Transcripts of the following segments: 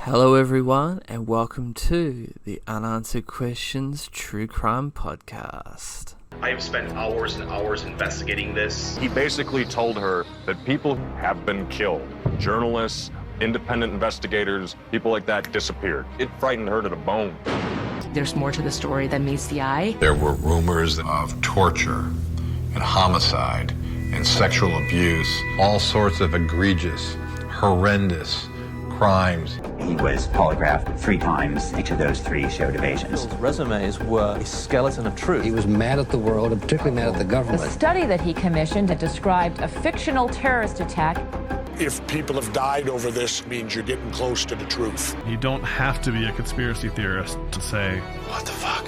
Hello everyone, and welcome to the Unanswered Questions True Crime Podcast. I have spent hours and hours investigating this. He basically told her that people have been killed. Journalists, independent investigators, people like that disappeared. It frightened her to the bone. There's more to the story than meets the eye. There were rumors of torture and homicide and sexual abuse, all sorts of egregious, horrendous crimes. He was polygraphed 3 times. Each of those 3 showed evasions. His resumes were a skeleton of truth. He was mad at the world, and particularly mad at the government. The study that he commissioned had described a fictional terrorist attack. If people have died over this, it means you're getting close to the truth. You don't have to be a conspiracy theorist to say, what the fuck?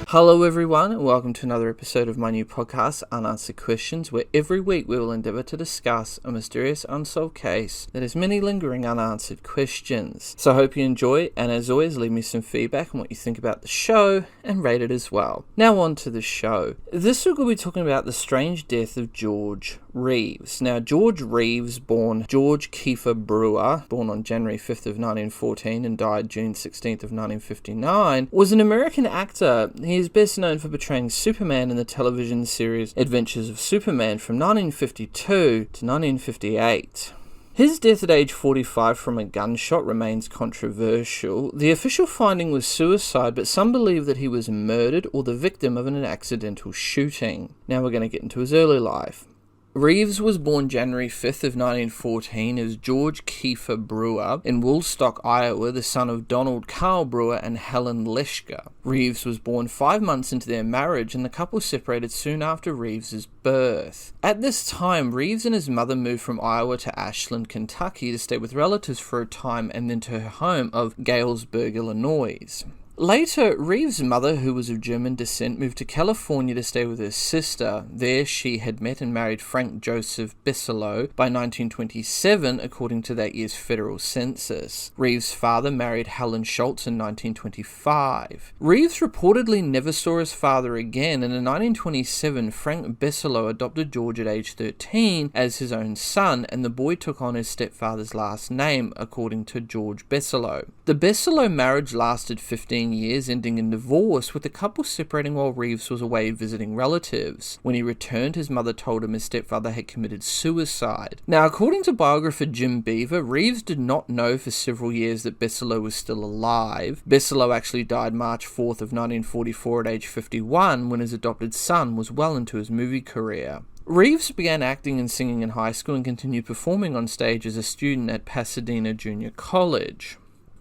Hello everyone, and welcome to another episode of my new podcast, Unanswered Questions, where every week we will endeavour to discuss a mysterious unsolved case that has many lingering unanswered questions. So I hope you enjoy, and as always, leave me some feedback on what you think about the show, and rate it as well. Now on to the show. This week we'll be talking about the strange death of George Reeves. Now, George Reeves, born George Keefer Brewer, born on January 5th of 1914 and died June 16th of 1959, was an American actor. He is best known for portraying Superman in the television series Adventures of Superman from 1952 to 1958. His death at age 45 from a gunshot remains controversial. The official finding was suicide, but some believe that he was murdered or the victim of an accidental shooting. Now we're going to get into his early life. Reeves was born January 5th of 1914 as George Keefer Brewer in Woolstock, Iowa, the son of Donald Carl Brewer and Helen Leshka. Reeves was born 5 months into their marriage, and the couple separated soon after Reeves's birth. At this time, Reeves and his mother moved from Iowa to Ashland, Kentucky to stay with relatives for a time and then to her home of Galesburg, Illinois. Later, Reeves' mother, who was of German descent, moved to California to stay with her sister. There she had met and married Frank Joseph Biselow by 1927, according to that year's federal census. Reeves' father married Helen Schultz in 1925. Reeves reportedly never saw his father again, and in 1927, Frank Biselow adopted George at age 13 as his own son, and the boy took on his stepfather's last name, according to George Biselow. The Biselow marriage lasted 15 years, ending in divorce, with the couple separating while Reeves was away visiting relatives. When he returned, his mother told him his stepfather had committed suicide. Now, according to biographer Jim Beaver, Reeves did not know for several years that Biselow was still alive. Biselow actually died March 4th of 1944 at age 51, when his adopted son was well into his movie career. Reeves began acting and singing in high school and continued performing on stage as a student at Pasadena Junior College.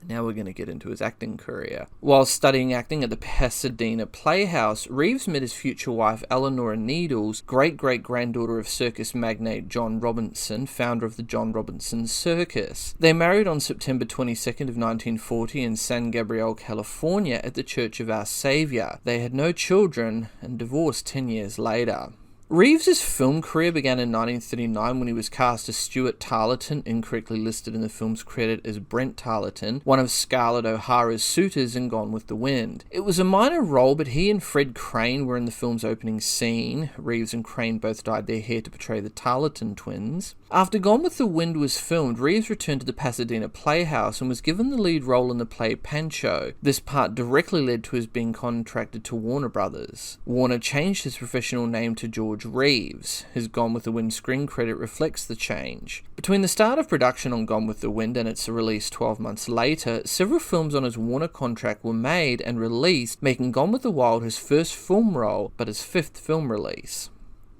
Now we're going to get into his acting career. While studying acting at the Pasadena Playhouse, Reeves met his future wife Eleanor Needles, great-great-granddaughter of circus magnate John Robinson, founder of the John Robinson Circus. They married on September 22nd of 1940 in San Gabriel, California at the Church of Our Savior. They had no children and divorced 10 years later. Reeves' film career began in 1939 when he was cast as Stuart Tarleton, incorrectly listed in the film's credit as Brent Tarleton, one of Scarlett O'Hara's suitors in Gone with the Wind. It was a minor role, but he and Fred Crane were in the film's opening scene. Reeves and Crane both dyed their hair to portray the Tarleton twins. After Gone with the Wind was filmed, Reeves returned to the Pasadena Playhouse and was given the lead role in the play Pancho. This part directly led to his being contracted to Warner Brothers. Warner changed his professional name to George Reeves. His Gone with the Wind screen credit reflects the change. Between the start of production on Gone with the Wind and its release 12 months later, several films on his Warner contract were made and released, making Gone with the Wild his first film role, but his 5th film release.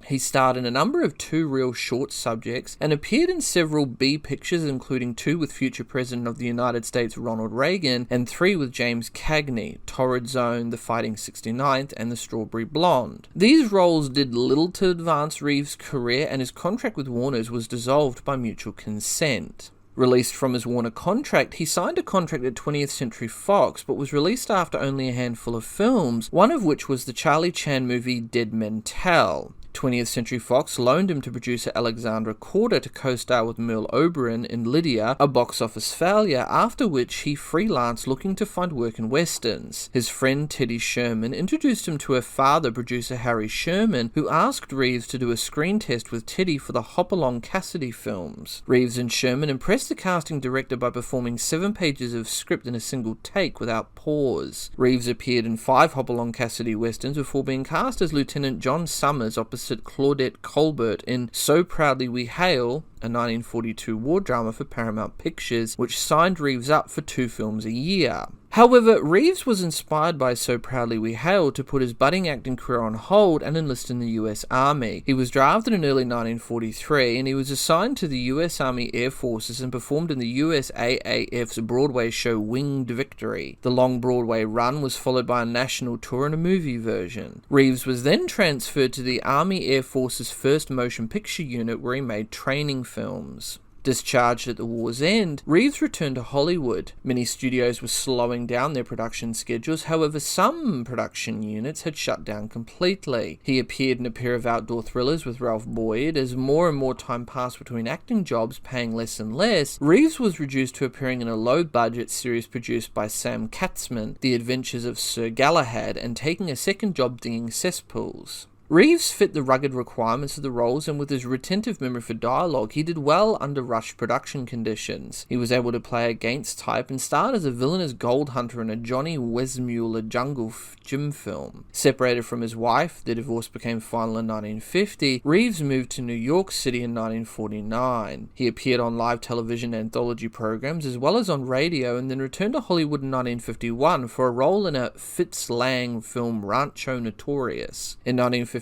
He starred in a number of 2 reel short subjects and appeared in several B pictures, including 2 with future President of the United States Ronald Reagan and 3 with James Cagney, Torrid Zone, The Fighting 69th, and The Strawberry Blonde. These roles did little to advance Reeves' career, and his contract with Warner's was dissolved by mutual consent. Released from his Warner contract, he signed a contract at 20th Century Fox, but was released after only a handful of films, one of which was the Charlie Chan movie Dead Men Tell. 20th Century Fox loaned him to producer Alexandra Corder to co-star with Merle Oberon in Lydia, a box office failure, after which he freelanced looking to find work in westerns. His friend Teddy Sherman introduced him to her father, producer Harry Sherman, who asked Reeves to do a screen test with Teddy for the Hopalong Cassidy films. Reeves and Sherman impressed the casting director by performing 7 pages of script in a single take without pause. Reeves appeared in 5 Hopalong Cassidy westerns before being cast as Lieutenant John Summers opposite Claudette Colbert in So Proudly We Hail, a 1942 war drama for Paramount Pictures, which signed Reeves up for 2 films a year. However, Reeves was inspired by So Proudly We Hail to put his budding acting career on hold and enlist in the US Army. He was drafted in early 1943 and he was assigned to the US Army Air Forces and performed in the USAAF's Broadway show Winged Victory. The long Broadway run was followed by a national tour and a movie version. Reeves was then transferred to the Army Air Force's 1st Motion Picture Unit where he made training films. Discharged at the war's end, Reeves returned to Hollywood. Many studios were slowing down their production schedules, however some production units had shut down completely. He appeared in a pair of outdoor thrillers with Ralph Boyd. As more and more time passed between acting jobs paying less and less, Reeves was reduced to appearing in a low-budget series produced by Sam Katzman, The Adventures of Sir Galahad, and taking a second job digging cesspools. Reeves fit the rugged requirements of the roles, and with his retentive memory for dialogue, he did well under rushed production conditions. He was able to play against type and starred as a villainous gold hunter in a Johnny Weissmuller jungle gym film. Separated from his wife, the divorce became final in 1950, Reeves moved to New York City in 1949. He appeared on live television anthology programs as well as on radio, and then returned to Hollywood in 1951 for a role in a Fitz Lang film Rancho Notorious. In 1953,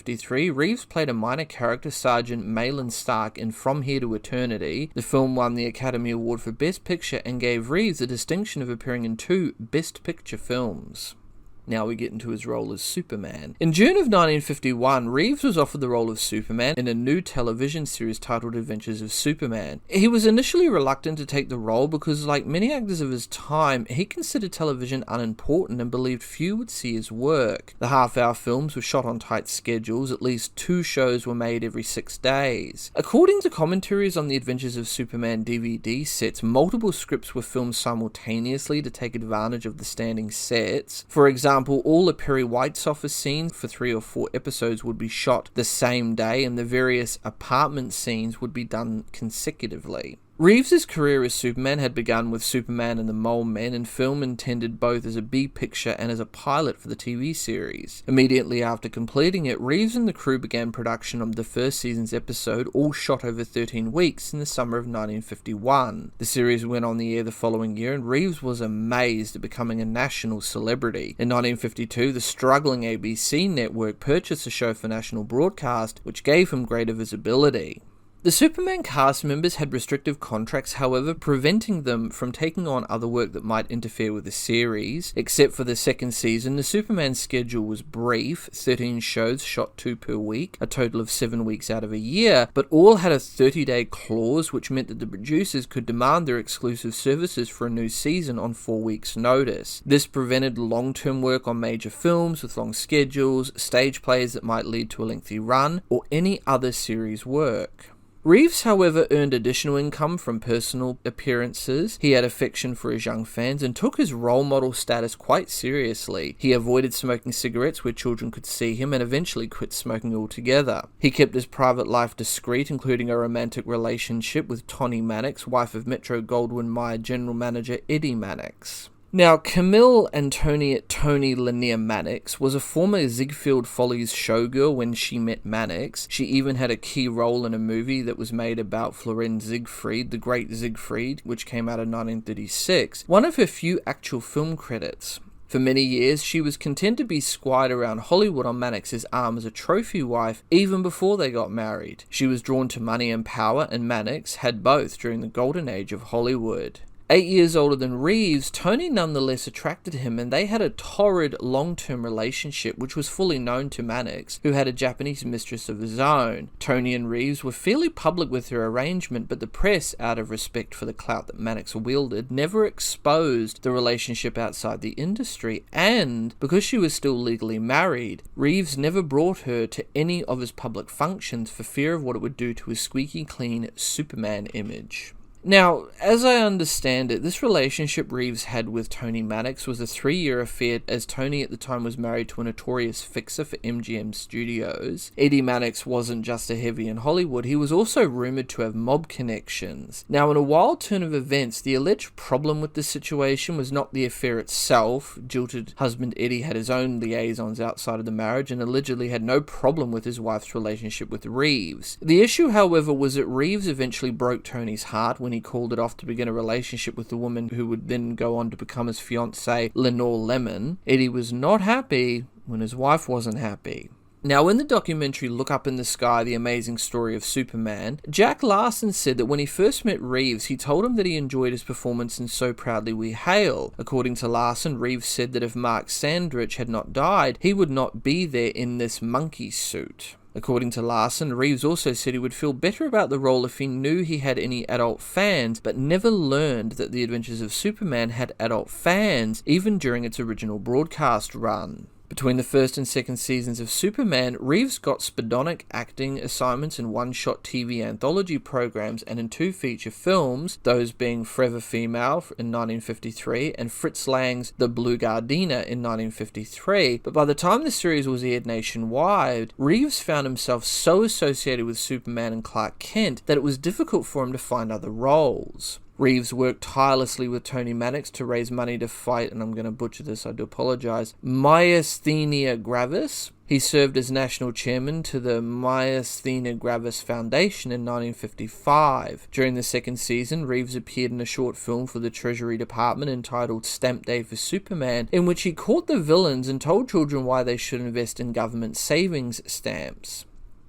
Reeves played a minor character, Sergeant Malin Stark, in From Here to Eternity. The film won the Academy Award for Best Picture and gave Reeves the distinction of appearing in 2 Best Picture films. Now we get into his role as Superman. In June of 1951, Reeves was offered the role of Superman in a new television series titled Adventures of Superman. He was initially reluctant to take the role because, like many actors of his time, he considered television unimportant and believed few would see his work. The half-hour films were shot on tight schedules. At least 2 shows were made every 6 days. According to commentaries on the Adventures of Superman DVD sets, multiple scripts were filmed simultaneously to take advantage of the standing sets. For example, all the Perry White's office scenes for 3 or 4 episodes would be shot the same day, and the various apartment scenes would be done consecutively. Reeves' career as Superman had begun with Superman and the Mole Men, and film intended both as a B picture and as a pilot for the TV series. Immediately after completing it, Reeves and the crew began production of the first season's episode, all shot over 13 weeks in the summer of 1951. The series went on the air the following year, and Reeves was amazed at becoming a national celebrity. In 1952, the struggling ABC network purchased the show for national broadcast, which gave him greater visibility. The Superman cast members had restrictive contracts, however, preventing them from taking on other work that might interfere with the series. Except for the second season, the Superman schedule was brief, 13 shows shot 2 per week, a total of 7 weeks out of a year, but all had a 30-day clause, which meant that the producers could demand their exclusive services for a new season on 4 weeks' notice. This prevented long-term work on major films with long schedules, stage plays that might lead to a lengthy run, or any other series work. Reeves, however, earned additional income from personal appearances. He had affection for his young fans and took his role model status quite seriously. He avoided smoking cigarettes where children could see him and eventually quit smoking altogether. He kept his private life discreet, including a romantic relationship with Toni Mannix, wife of Metro-Goldwyn-Mayer general manager Eddie Mannix. Now, Camille Antoniette Toni Lanier Mannix was a former Ziegfeld Follies showgirl when she met Mannix. She even had a key role in a movie that was made about Florenz Siegfried, the Great Siegfried, which came out in 1936, one of her few actual film credits. For many years, she was content to be squired around Hollywood on Mannix's arm as a trophy wife, even before they got married. She was drawn to money and power, and Mannix had both during the golden age of Hollywood. 8 years older than Reeves, Tony nonetheless attracted him, and they had a torrid long-term relationship which was fully known to Mannix, who had a Japanese mistress of his own. Tony and Reeves were fairly public with their arrangement, but the press, out of respect for the clout that Mannix wielded, never exposed the relationship outside the industry, and because she was still legally married, Reeves never brought her to any of his public functions for fear of what it would do to his squeaky clean Superman image. Now, as I understand it, this relationship Reeves had with Tony Mannix was a 3-year affair, as Tony at the time was married to a notorious fixer for MGM Studios. Eddie Mannix wasn't just a heavy in Hollywood, he was also rumoured to have mob connections. Now, in a wild turn of events, the alleged problem with this situation was not the affair itself. Jilted husband Eddie had his own liaisons outside of the marriage and allegedly had no problem with his wife's relationship with Reeves. The issue, however, was that Reeves eventually broke Tony's heart when he called it off to begin a relationship with the woman who would then go on to become his fiancée, Lenore Lemon. Eddie was not happy when his wife wasn't happy. Now, in the documentary Look Up in the Sky, The Amazing Story of Superman, Jack Larson said that when he first met Reeves, he told him that he enjoyed his performance in So Proudly We Hail. According to Larson, Reeves said that if Mark Sandrich had not died, he would not be there in this monkey suit. According to Larson, Reeves also said he would feel better about the role if he knew he had any adult fans, but never learned that The Adventures of Superman had adult fans, even during its original broadcast run. Between the first and second seasons of Superman, Reeves got spedonic acting assignments in one-shot TV anthology programs and in 2 feature films, those being Forever Female in 1953 and Fritz Lang's The Blue Gardenia in 1953, but by the time the series was aired nationwide, Reeves found himself so associated with Superman and Clark Kent that it was difficult for him to find other roles. Reeves worked tirelessly with Tony Mannix to raise money to fight, and I'm going to butcher this, I do apologise, myasthenia gravis. He served as national chairman to the Myasthenia Gravis Foundation in 1955. During the second season, Reeves appeared in a short film for the Treasury Department entitled Stamp Day for Superman, in which he caught the villains and told children why they should invest in government savings stamps.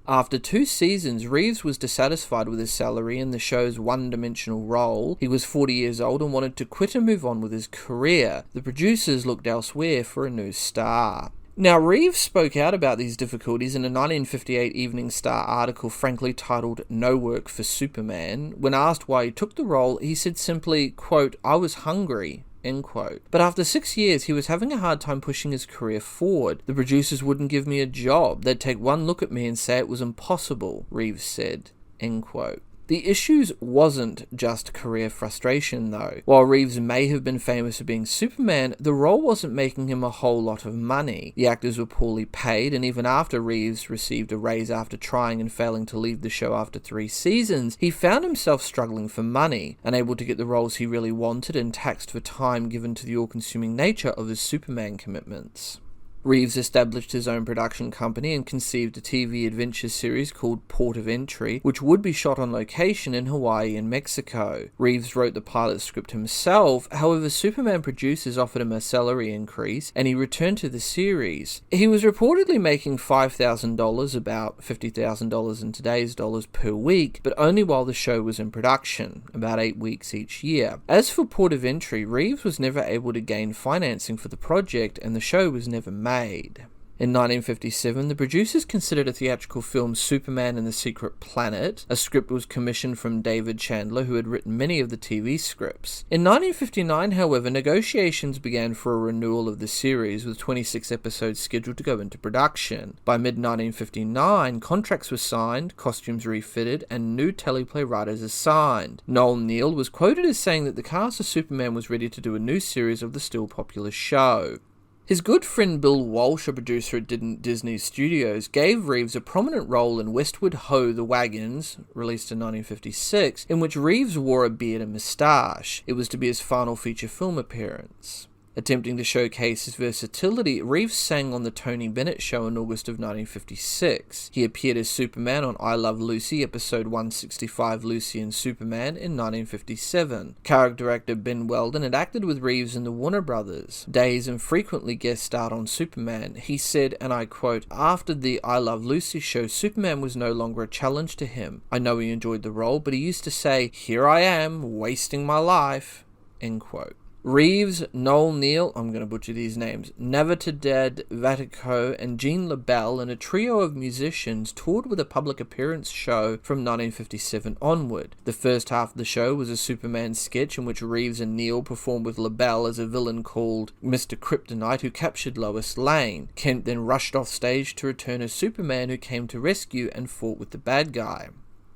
After 2 seasons, Reeves was dissatisfied with his salary and the show's one-dimensional role. He was 40 years old and wanted to quit and move on with his career. The producers looked elsewhere for a new star. Now, Reeves spoke out about these difficulties in a 1958 Evening Star article frankly titled No Work for Superman. When asked why he took the role, he said simply, quote, "I was hungry." End quote. But after 6 years, he was having a hard time pushing his career forward. The producers wouldn't give me a job. They'd take one look at me and say it was impossible, Reeves said. End quote. The issues wasn't just career frustration though. While Reeves may have been famous for being Superman, the role wasn't making him a whole lot of money. The actors were poorly paid, and even after Reeves received a raise after trying and failing to leave the show after 3 seasons, he found himself struggling for money, unable to get the roles he really wanted and taxed for time given to the all-consuming nature of his Superman commitments. Reeves established his own production company and conceived a TV adventure series called Port of Entry, which would be shot on location in Hawaii and Mexico. Reeves wrote the pilot script himself, however Superman producers offered him a salary increase and he returned to the series. He was reportedly making $5,000, about $50,000 in today's dollars, per week, but only while the show was in production, about 8 weeks each year. As for Port of Entry, Reeves was never able to gain financing for the project and the show was never made. In 1957, the producers considered a theatrical film, Superman and the Secret Planet. A script was commissioned from David Chandler, who had written many of the TV scripts. In 1959, however, negotiations began for a renewal of the series, with 26 episodes scheduled to go into production. By mid-1959, contracts were signed, costumes refitted, and new teleplay writers assigned. Noel Neill was quoted as saying that the cast of Superman was ready to do a new series of the still popular show. His good friend Bill Walsh, a producer at Disney Studios, gave Reeves a prominent role in Westward Ho! The Wagons, released in 1956, in which Reeves wore a beard and moustache. It was to be his final feature film appearance. Attempting to showcase his versatility, Reeves sang on The Tony Bennett Show in August of 1956. He appeared as Superman on I Love Lucy, episode 165, Lucy and Superman, in 1957. Character actor Ben Weldon had acted with Reeves in the Warner Brothers days and frequently guest starred on Superman. He said, and I quote, "After the I Love Lucy show, Superman was no longer a challenge to him. I know he enjoyed the role, but he used to say, 'Here I am, wasting my life.'" end quote. Reeves, Noel Neal, I'm going to butcher these names, Navitaded Vatico, and Jean LaBelle, and a trio of musicians toured with a public appearance show from 1957 onward. The first half of the show was a Superman sketch in which Reeves and Neal performed with LaBelle as a villain called Mr. Kryptonite who captured Lois Lane. Kent then rushed off stage to return as Superman, who came to rescue and fought with the bad guy.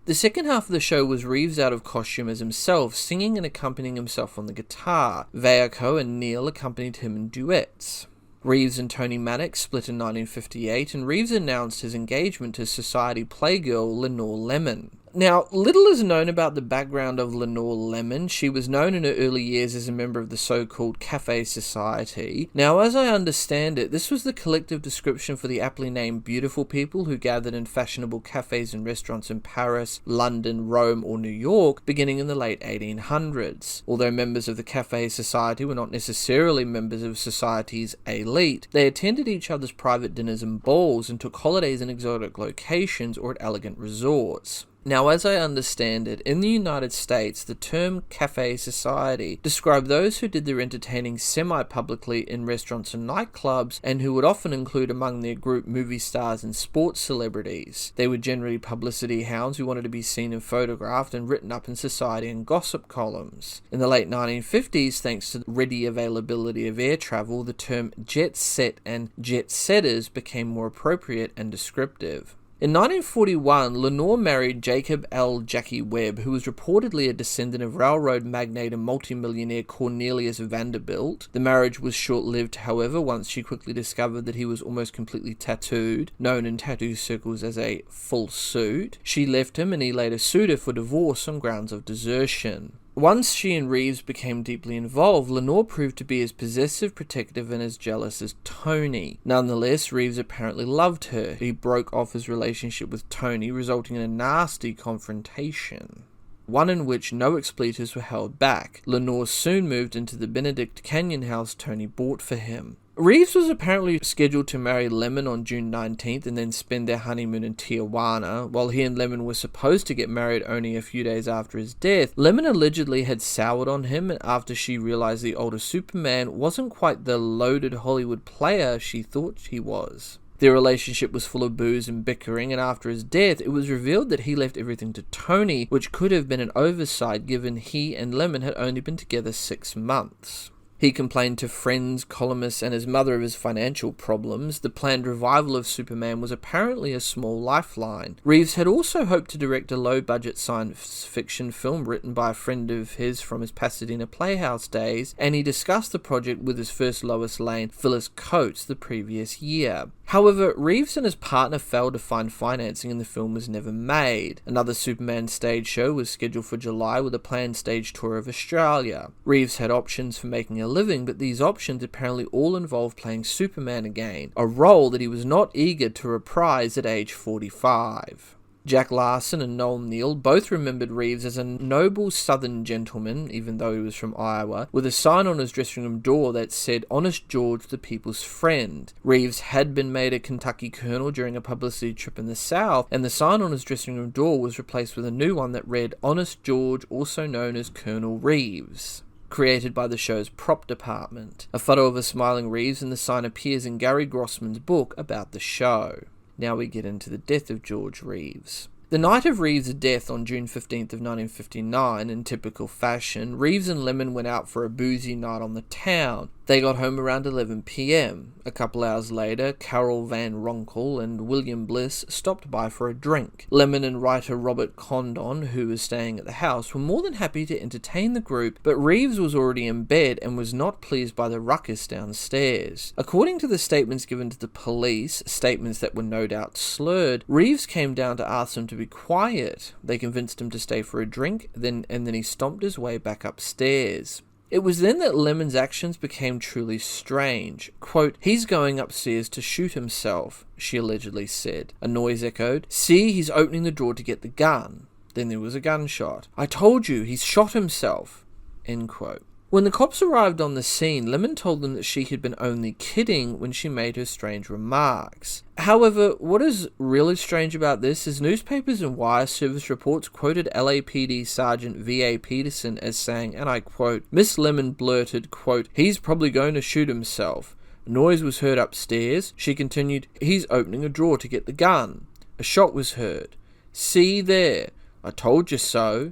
The second half of the show was Reeves out of costume as himself, singing and accompanying himself on the guitar. Vaiaco and Neal accompanied him in duets. Reeves and Tony Mannix split in 1958, and Reeves announced his engagement to Society playgirl Lenore Lemon. Now, little is known about the background of Lenore Lemon. She was known in her early years as a member of the so-called Cafe Society. Now, as I understand it, this was the collective description for the aptly named beautiful people who gathered in fashionable cafes and restaurants in Paris, London, Rome, or New York, beginning in the late 1800s. Although members of the Cafe Society were not necessarily members of society's elite, they attended each other's private dinners and balls and took holidays in exotic locations or at elegant resorts. Now, as I understand it, in the United States, the term Cafe Society described those who did their entertaining semi-publicly in restaurants and nightclubs, and who would often include among their group movie stars and sports celebrities. They were generally publicity hounds who wanted to be seen and photographed and written up in society and gossip columns. In the late 1950s, thanks to the ready availability of air travel, the term jet set and jet setters became more appropriate and descriptive. In 1941, Lenore married Jacob L. Jackie Webb, who was reportedly a descendant of railroad magnate and multimillionaire Cornelius Vanderbilt. The marriage was short-lived, however, once she quickly discovered that he was almost completely tattooed, known in tattoo circles as a full suit. She left him, and he later sued her for divorce on grounds of desertion. Once she and Reeves became deeply involved, Lenore proved to be as possessive, protective, and as jealous as Tony. Nonetheless, Reeves apparently loved her. He broke off his relationship with Tony, resulting in a nasty confrontation, one in which no expletives were held back. Lenore soon moved into the Benedict Canyon house Tony bought for him. Reeves was apparently scheduled to marry Lemon on June 19th and then spend their honeymoon in Tijuana. While he and Lemon were supposed to get married only a few days after his death, Lemon allegedly had soured on him after she realized the older Superman wasn't quite the loaded Hollywood player she thought he was. Their relationship was full of booze and bickering, and after his death, it was revealed that he left everything to Tony, which could have been an oversight given he and Lemon had only been together 6 months. He complained to friends, columnists, and his mother of his financial problems. The planned revival of Superman was apparently a small lifeline. Reeves had also hoped to direct a low-budget science fiction film written by a friend of his from his Pasadena Playhouse days, and he discussed the project with his first Lois Lane, Phyllis Coates, the previous year. However, Reeves and his partner failed to find financing and the film was never made. Another Superman stage show was scheduled for July with a planned stage tour of Australia. Reeves had options for making a living, but these options apparently all involved playing Superman again, a role that he was not eager to reprise at age 45. Jack Larson and Noel Neal both remembered Reeves as a noble southern gentleman, even though he was from Iowa, with a sign on his dressing room door that said, "Honest George, the people's friend." Reeves had been made a Kentucky colonel during a publicity trip in the South, and the sign on his dressing room door was replaced with a new one that read, "Honest George, also known as Colonel Reeves," created by the show's prop department. A photo of a smiling Reeves and the sign appears in Gary Grossman's book about the show. Now we get into the death of George Reeves. The night of Reeves' death on June 15th of 1959, in typical fashion, Reeves and Lemon went out for a boozy night on the town. They got home around 11 p.m. A couple hours later, Carol Van Ronkel and William Bliss stopped by for a drink. Lemon and writer Robert Condon, who was staying at the house, were more than happy to entertain the group, but Reeves was already in bed and was not pleased by the ruckus downstairs. According to the statements given to the police, statements that were no doubt slurred, Reeves came down to ask them to be quiet. They convinced him to stay for a drink, and then he stomped his way back upstairs. It was then that Lemon's actions became truly strange. Quote, "He's going upstairs to shoot himself," she allegedly said. A noise echoed, "See, he's opening the door to get the gun." Then there was a gunshot. "I told you, he's shot himself." End quote. When the cops arrived on the scene, Lemon told them that she had been only kidding when she made her strange remarks. However, what is really strange about this is newspapers and wire service reports quoted LAPD Sergeant V.A. Peterson as saying, and I quote, "Miss Lemon blurted, quote, 'He's probably going to shoot himself.' Noise was heard upstairs." She continued, "He's opening a drawer to get the gun. A shot was heard. See there, I told you so,"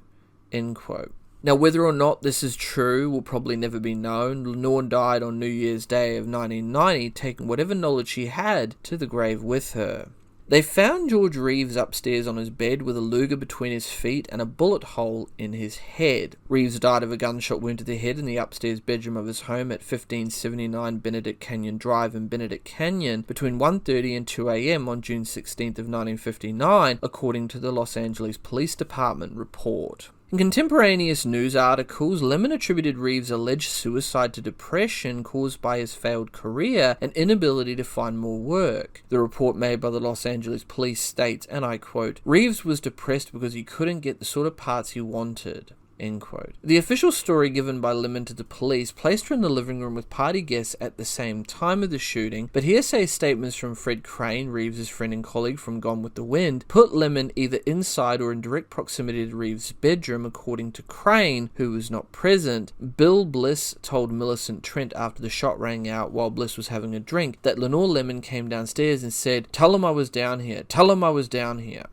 end quote. Now, whether or not this is true will probably never be known. Lenore died on New Year's Day of 1990, taking whatever knowledge she had to the grave with her. They found George Reeves upstairs on his bed with a Luger between his feet and a bullet hole in his head. Reeves died of a gunshot wound to the head in the upstairs bedroom of his home at 1579 Benedict Canyon Drive in Benedict Canyon between 1:30 and 2 a.m. on June 16th of 1959, according to the Los Angeles Police Department report. In contemporaneous news articles, Lemon attributed Reeves' alleged suicide to depression caused by his failed career and inability to find more work. The report made by the Los Angeles Police states, and I quote, "Reeves was depressed because he couldn't get the sort of parts he wanted." End quote. The official story given by Lemon to the police placed her in the living room with party guests at the same time of the shooting, but hearsay statements from Fred Crane, Reeves' friend and colleague from Gone with the Wind, put Lemon either inside or in direct proximity to Reeves' bedroom, according to Crane, who was not present. Bill Bliss told Millicent Trent after the shot rang out while Bliss was having a drink that Lenore Lemon came downstairs and said, "Tell him I was down here, tell him I was down here."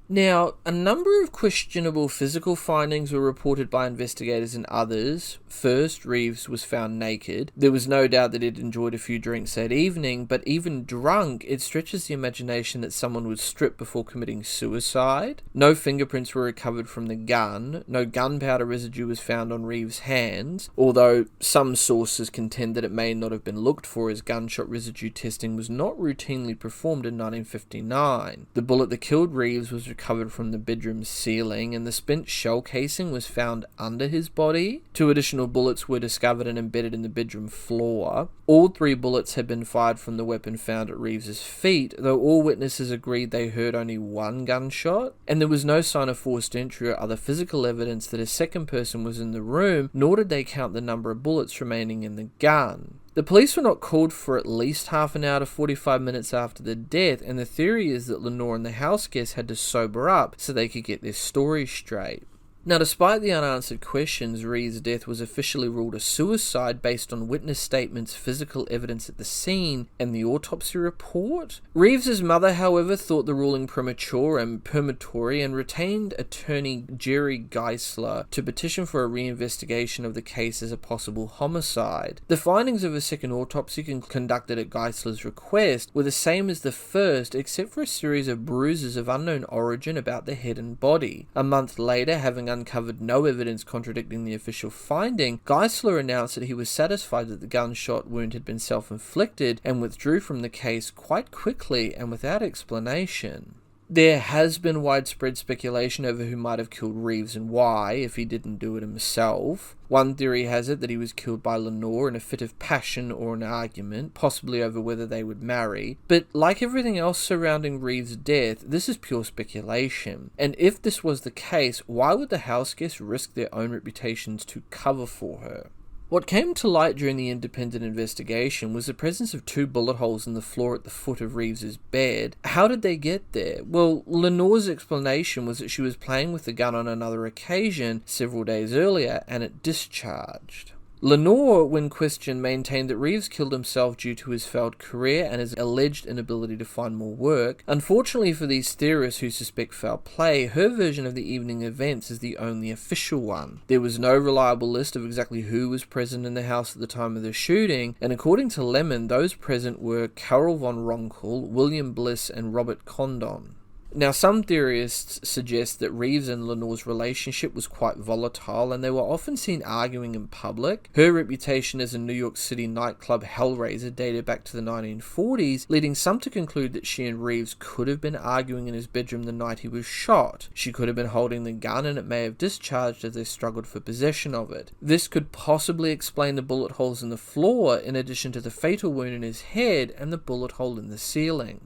Now, a number of questionable physical findings were reported by investigators and others. First, Reeves was found naked. There was no doubt that he'd enjoyed a few drinks that evening, but even drunk, it stretches the imagination that someone would strip before committing suicide. No fingerprints were recovered from the gun. No gunpowder residue was found on Reeves' hands, although some sources contend that it may not have been looked for as gunshot residue testing was not routinely performed in 1959. The bullet that killed Reeves was recovered from the bedroom ceiling, and the spent shell casing was found under his body. 2 additional bullets were discovered and embedded in the bedroom floor. All 3 bullets had been fired from the weapon found at Reeves' feet, though all witnesses agreed they heard only 1 gunshot, and there was no sign of forced entry or other physical evidence that a second person was in the room, nor did they count the number of bullets remaining in the gun. The police were not called for at least half an hour to 45 minutes after the death, and the theory is that Lenore and the house guests had to sober up so they could get their story straight. Now, despite the unanswered questions, Reeves' death was officially ruled a suicide based on witness statements, physical evidence at the scene, and the autopsy report. Reeves' mother, however, thought the ruling premature and peremptory and retained attorney Jerry Geisler to petition for a reinvestigation of the case as a possible homicide. The findings of a second autopsy conducted at Geisler's request were the same as the first, except for a series of bruises of unknown origin about the head and body. A month later, having uncovered no evidence contradicting the official finding, Geisler announced that he was satisfied that the gunshot wound had been self-inflicted and withdrew from the case quite quickly and without explanation. There has been widespread speculation over who might have killed Reeves and why, if he didn't do it himself. One theory has it that he was killed by Lenore in a fit of passion or an argument, possibly over whether they would marry. But like everything else surrounding Reeves' death, this is pure speculation. And if this was the case, why would the house guests risk their own reputations to cover for her? What came to light during the independent investigation was the presence of 2 bullet holes in the floor at the foot of Reeves' bed. How did they get there? Well, Lenore's explanation was that she was playing with the gun on another occasion several days earlier and it discharged. Lenore, when questioned, maintained that Reeves killed himself due to his failed career and his alleged inability to find more work. Unfortunately for these theorists who suspect foul play, her version of the evening events is the only official one. There was no reliable list of exactly who was present in the house at the time of the shooting, and according to Lemon, those present were Carol von Ronkel, William Bliss, and Robert Condon. Now, some theorists suggest that Reeves and Lenore's relationship was quite volatile and they were often seen arguing in public. Her reputation as a New York City nightclub hellraiser dated back to the 1940s, leading some to conclude that she and Reeves could have been arguing in his bedroom the night he was shot. She could have been holding the gun and it may have discharged as they struggled for possession of it. This could possibly explain the bullet holes in the floor, in addition to the fatal wound in his head and the bullet hole in the ceiling.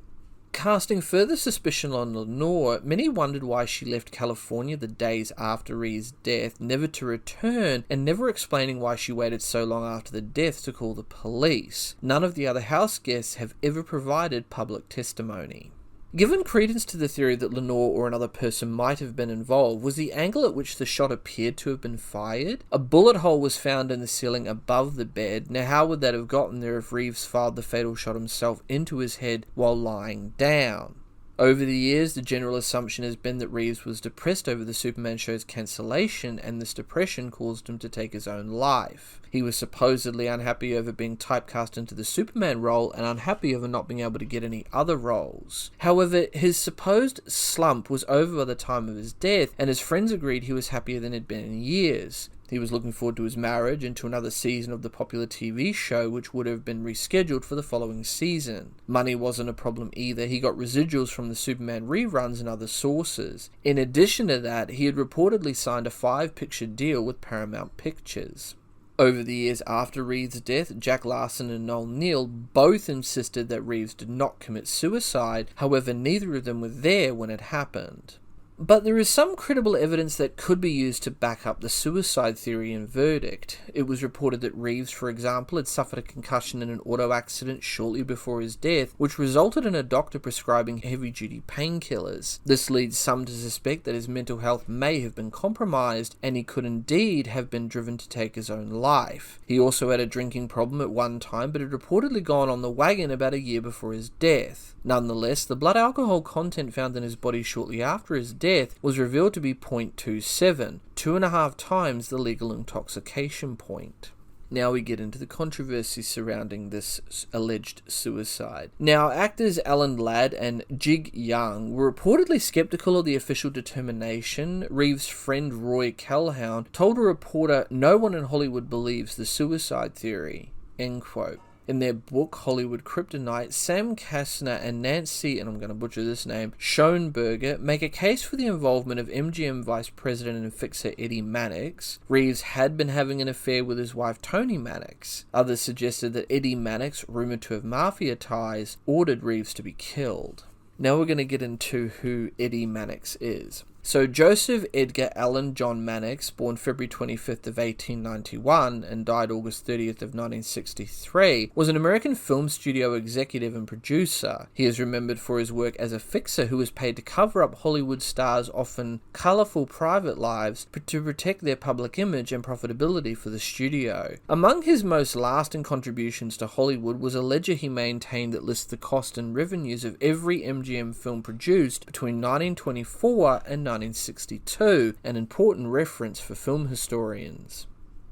Casting further suspicion on Lenore, many wondered why she left California the days after Reeves' death, never to return, and never explaining why she waited so long after the death to call the police. None of the other house guests have ever provided public testimony. Given credence to the theory that Lenore or another person might have been involved was the angle at which the shot appeared to have been fired. A bullet hole was found in the ceiling above the bed. Now how would that have gotten there if Reeves fired the fatal shot himself into his head while lying down? Over the years, the general assumption has been that Reeves was depressed over the Superman show's cancellation, and this depression caused him to take his own life. He was supposedly unhappy over being typecast into the Superman role and unhappy over not being able to get any other roles. However, his supposed slump was over by the time of his death, and his friends agreed he was happier than he'd been in years. He was looking forward to his marriage and to another season of the popular TV show, which would have been rescheduled for the following season. Money wasn't a problem either. He got residuals from the Superman reruns and other sources. In addition to that, he had reportedly signed a 5-picture deal with Paramount Pictures. Over the years after Reeves' death, Jack Larson and Noel Neill both insisted that Reeves did not commit suicide. However, neither of them were there when it happened. But there is some credible evidence that could be used to back up the suicide theory and verdict. It was reported that Reeves, for example, had suffered a concussion in an auto accident shortly before his death, which resulted in a doctor prescribing heavy-duty painkillers. This leads some to suspect that his mental health may have been compromised, and he could indeed have been driven to take his own life. He also had a drinking problem at one time, but had reportedly gone on the wagon about a year before his death. Nonetheless, the blood alcohol content found in his body shortly after his death was revealed to be 0.27, 2.5 times the legal intoxication point. Now we get into the controversy surrounding this alleged suicide. Now, actors Alan Ladd and Jig Young were reportedly skeptical of the official determination. Reeves' friend Roy Calhoun told a reporter, "No one in Hollywood believes the suicide theory," end quote. In their book, Hollywood Kryptonite, Sam Kastner and Nancy, and I'm going to butcher this name, Schoenberger, make a case for the involvement of MGM Vice President and fixer Eddie Mannix. Reeves had been having an affair with his wife Toni Mannix. Others suggested that Eddie Mannix, rumoured to have mafia ties, ordered Reeves to be killed. Now we're going to get into who Eddie Mannix is. So Joseph Edgar Allen John Mannix, born February 25th of 1891 and died August 30th of 1963, was an American film studio executive and producer. He is remembered for his work as a fixer who was paid to cover up Hollywood stars' often colourful private lives to protect their public image and profitability for the studio. Among his most lasting contributions to Hollywood was a ledger he maintained that lists the cost and revenues of every MGM film produced between 1924 and 1962, an important reference for film historians.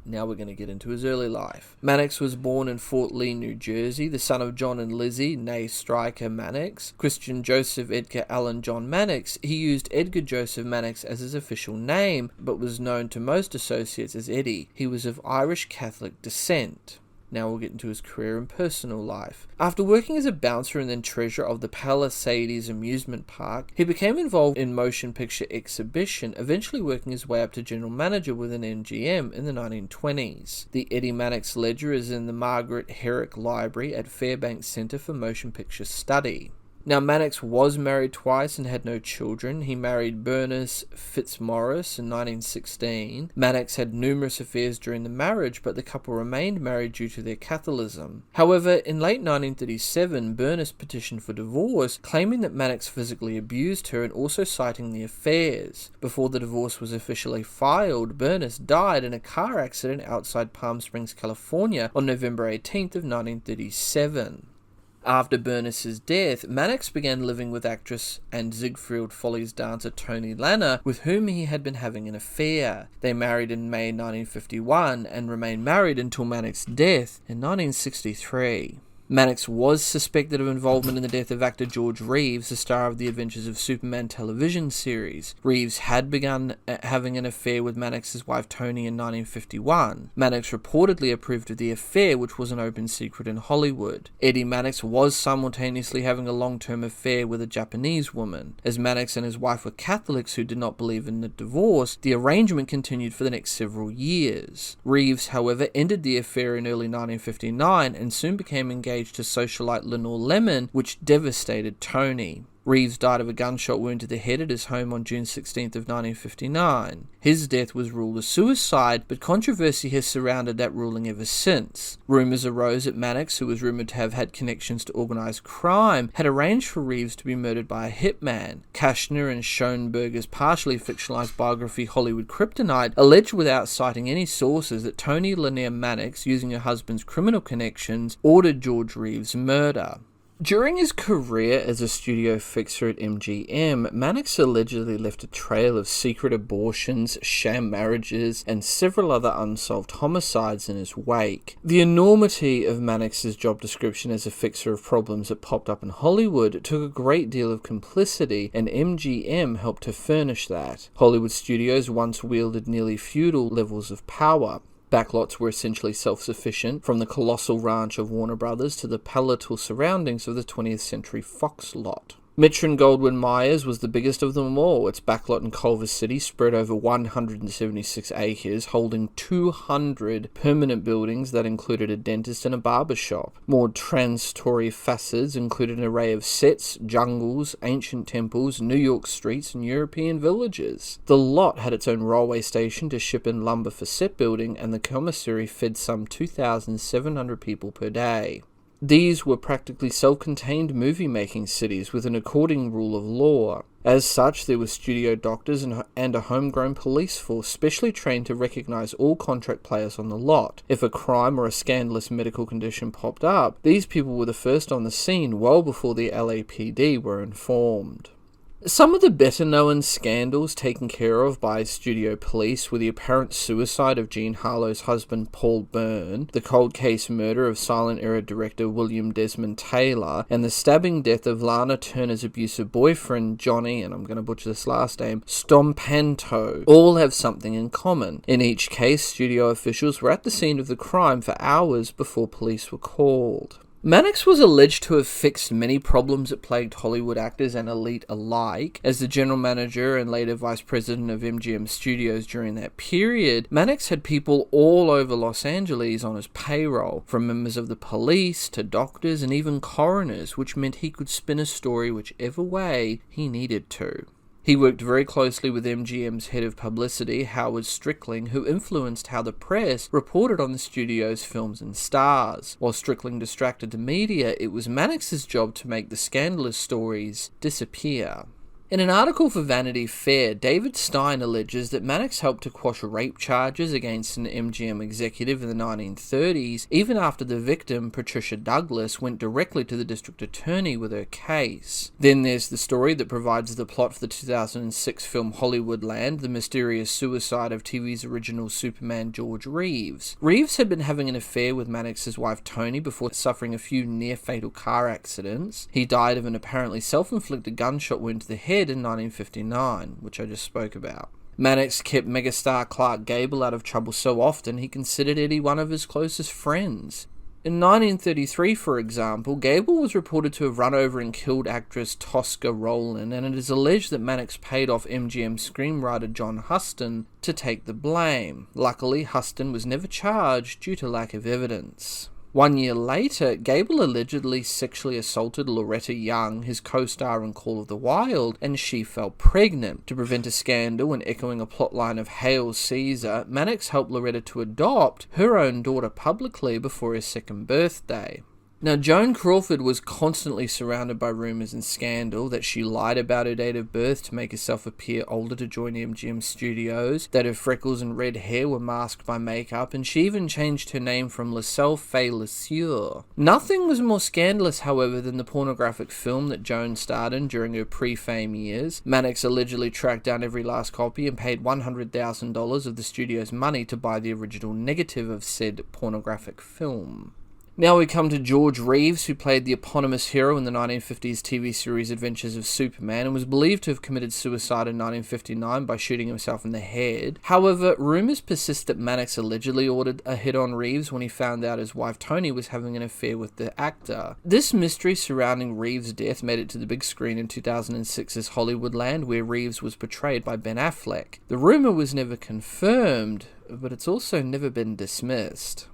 Now we're going to get into his early life. Mannix was born in Fort Lee, New Jersey, the son of John and Lizzie, née Stryker Mannix. Christian Joseph Edgar Allen John Mannix, he used Edgar Joseph Mannix as his official name, but was known to most associates as Eddie. He was of Irish Catholic descent. Now we'll get into his career and personal life. After working as a bouncer and then treasurer of the Palisades amusement park, he became involved in motion picture exhibition, eventually working his way up to general manager within MGM in the 1920s. The Eddie Mannix ledger is in the Margaret Herrick Library at Fairbanks Center for Motion Picture Study. Now, Mannix was married twice and had no children. He married Bernice Fitzmaurice in 1916. Mannix had numerous affairs during the marriage, but the couple remained married due to their Catholicism. However, in late 1937, Bernice petitioned for divorce, claiming that Mannix physically abused her and also citing the affairs. Before the divorce was officially filed, Bernice died in a car accident outside Palm Springs, California on November 18th of 1937. After Bernice's death, Mannix began living with actress and Ziegfeld Follies dancer Toni Lanner, with whom he had been having an affair. They married in May 1951 and remained married until Mannix's death in 1963. Mannix was suspected of involvement in the death of actor George Reeves, the star of the Adventures of Superman television series. Reeves had begun having an affair with Mannix's wife Toni in 1951. Mannix reportedly approved of the affair, which was an open secret in Hollywood. Eddie Mannix was simultaneously having a long-term affair with a Japanese woman. As Mannix and his wife were Catholics who did not believe in the divorce, the arrangement continued for the next several years. Reeves, however, ended the affair in early 1959 and soon became engaged engaged to socialite Lenore Lemon, which devastated Tony. Reeves died of a gunshot wound to the head at his home on June 16th of 1959. His death was ruled a suicide, but controversy has surrounded that ruling ever since. Rumours arose that Mannix, who was rumoured to have had connections to organised crime, had arranged for Reeves to be murdered by a hitman. Kashner and Schoenberger's partially fictionalised biography Hollywood Kryptonite alleged without citing any sources that Tony Lanier Mannix, using her husband's criminal connections, ordered George Reeves' murder. During his career as a studio fixer at MGM, Mannix allegedly left a trail of secret abortions, sham marriages, and several other unsolved homicides in his wake. The enormity of Mannix's job description as a fixer of problems that popped up in Hollywood took a great deal of complicity, and MGM helped to furnish that. Hollywood studios once wielded nearly feudal levels of power. Backlots were essentially self-sufficient, from the colossal ranch of Warner Brothers to the palatable surroundings of the 20th Century Fox lot. Metron-Goldwyn-Mayers was the biggest of them all. Its backlot in Culver City spread over 176 acres, holding 200 permanent buildings that included a dentist and a barber shop. More transitory facets included an array of sets, jungles, ancient temples, New York streets, and European villages. The lot had its own railway station to ship in lumber for set building, and the commissary fed some 2,700 people per day. These were practically self-contained movie-making cities with an according rule of law. As such, there were studio doctors and a homegrown police force specially trained to recognize all contract players on the lot. If a crime or a scandalous medical condition popped up, these people were the first on the scene well before the LAPD were informed. Some of the better-known scandals taken care of by studio police were the apparent suicide of Jean Harlow's husband Paul Byrne, the cold case murder of silent-era director William Desmond Taylor, and the stabbing death of Lana Turner's abusive boyfriend Johnny, and I'm going to butcher this last name, Stompanto. All have something in common. In each case, studio officials were at the scene of the crime for hours before police were called. Mannix was alleged to have fixed many problems that plagued Hollywood actors and elite alike. As the general manager and later vice president of MGM Studios during that period, Mannix had people all over Los Angeles on his payroll, from members of the police to doctors and even coroners, which meant he could spin a story whichever way he needed to. He worked very closely with MGM's head of publicity, Howard Strickling, who influenced how the press reported on the studio's films and stars. While Strickling distracted the media, it was Mannix's job to make the scandalous stories disappear. In an article for Vanity Fair, David Stein alleges that Mannix helped to quash rape charges against an MGM executive in the 1930s, even after the victim, Patricia Douglas, went directly to the district attorney with her case. Then there's the story that provides the plot for the 2006 film Hollywoodland, the mysterious suicide of TV's original Superman George Reeves. Reeves had been having an affair with Mannix's wife Toni before suffering a few near-fatal car accidents. He died of an apparently self-inflicted gunshot wound to the head in 1959, which I just spoke about. Mannix kept megastar Clark Gable out of trouble so often he considered Eddie one of his closest friends. In 1933, for example, Gable was reported to have run over and killed actress Tosca Rowland, and it is alleged that Mannix paid off MGM screenwriter John Huston to take the blame. Luckily, Huston was never charged due to lack of evidence. 1 year later, Gable allegedly sexually assaulted Loretta Young, his co-star in Call of the Wild, and she fell pregnant. To prevent a scandal and echoing a plotline of Hail Caesar, Mannix helped Loretta to adopt her own daughter publicly before her second birthday. Now, Joan Crawford was constantly surrounded by rumours and scandal that she lied about her date of birth to make herself appear older to join MGM Studios, that her freckles and red hair were masked by makeup, and she even changed her name from LaSalle Faye LeSueur. Nothing was more scandalous, however, than the pornographic film that Joan starred in during her pre-fame years. Mannix allegedly tracked down every last copy and paid $100,000 of the studio's money to buy the original negative of said pornographic film. Now we come to George Reeves, who played the eponymous hero in the 1950s TV series Adventures of Superman and was believed to have committed suicide in 1959 by shooting himself in the head. However, rumours persist that Mannix allegedly ordered a hit on Reeves when he found out his wife Toni was having an affair with the actor. This mystery surrounding Reeves' death made it to the big screen in 2006's Hollywoodland, where Reeves was portrayed by Ben Affleck. The rumour was never confirmed, but it's also never been dismissed.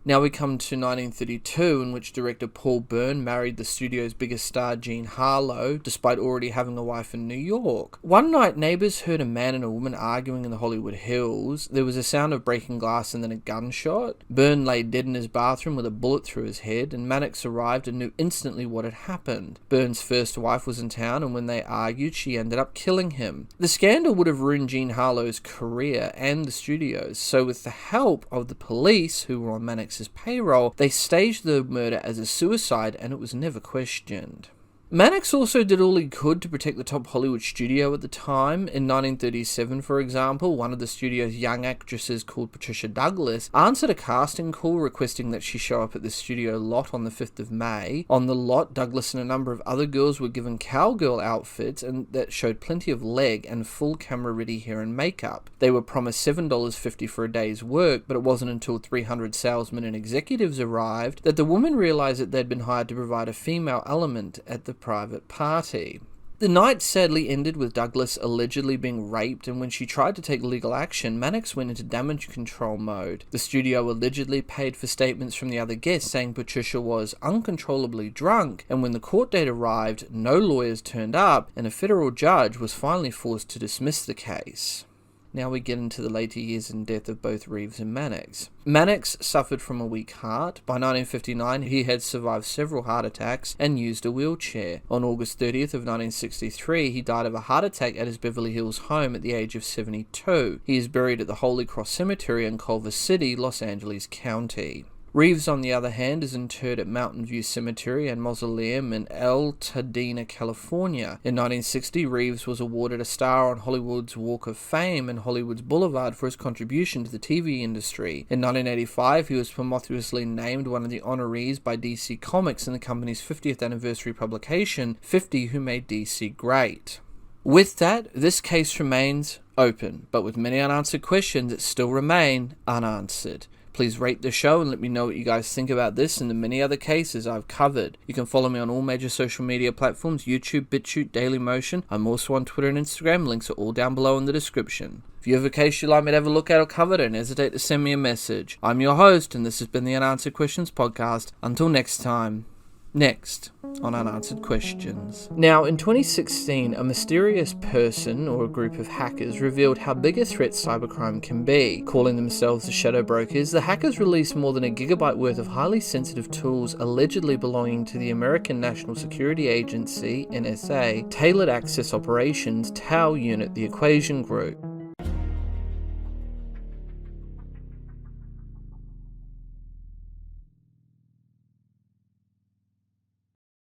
Now we come to 1932, in which director Paul Byrne married the studio's biggest star Jean Harlow, despite already having a wife in New York. One night, neighbours heard a man and a woman arguing in the Hollywood Hills. There was a sound of breaking glass and then a gunshot. Byrne lay dead in his bathroom with a bullet through his head, and Mannix arrived and knew instantly what had happened. Byrne's first wife was in town, and when they argued, she ended up killing him. The scandal would have ruined Jean Harlow's career and the studio's, so with the help of the police, who were on Mannix's payroll, they staged the murder as a suicide, and it was never questioned. Mannix also did all he could to protect the top Hollywood studio at the time. In 1937, for example, one of the studio's young actresses, called Patricia Douglas, answered a casting call requesting that she show up at the studio lot on the 5th of May. On the lot, Douglas and a number of other girls were given cowgirl outfits and that showed plenty of leg and full camera-ready hair and makeup. They were promised $7.50 for a day's work, but it wasn't until 300 salesmen and executives arrived that the women realized that they'd been hired to provide a female element at the private party. The night sadly ended with Douglas allegedly being raped, and when she tried to take legal action, Mannix went into damage control mode. The studio allegedly paid for statements from the other guests saying Patricia was uncontrollably drunk, and when the court date arrived, no lawyers turned up, and a federal judge was finally forced to dismiss the case. Now we get into the later years and death of both Reeves and Mannix. Mannix suffered from a weak heart. By 1959, he had survived several heart attacks and used a wheelchair. On August 30th of 1963, he died of a heart attack at his Beverly Hills home at the age of 72. He is buried at the Holy Cross Cemetery in Culver City, Los Angeles County. Reeves, on the other hand, is interred at Mountain View Cemetery and Mausoleum in Altadena, California. In 1960, Reeves was awarded a star on Hollywood's Walk of Fame and Hollywood's Boulevard for his contribution to the TV industry. In 1985, he was posthumously named one of the honorees by DC Comics in the company's 50th anniversary publication, 50 Who Made DC Great. With that, this case remains open, but with many unanswered questions that still remain unanswered. Please rate the show and let me know what you guys think about this and the many other cases I've covered. You can follow me on all major social media platforms, YouTube, BitChute, Dailymotion. I'm also on Twitter and Instagram. Links are all down below in the description. If you have a case you'd like me to have a look at or cover, don't hesitate to send me a message. I'm your host, and this has been the Unanswered Questions Podcast. Until next time. Next on Unanswered Questions. Now, in 2016, a mysterious person or a group of hackers revealed how big a threat cybercrime can be. Calling themselves the Shadow Brokers, the hackers released more than 1 gigabyte worth of highly sensitive tools allegedly belonging to the American National Security Agency, NSA, Tailored Access Operations, TAO Unit, the Equation Group.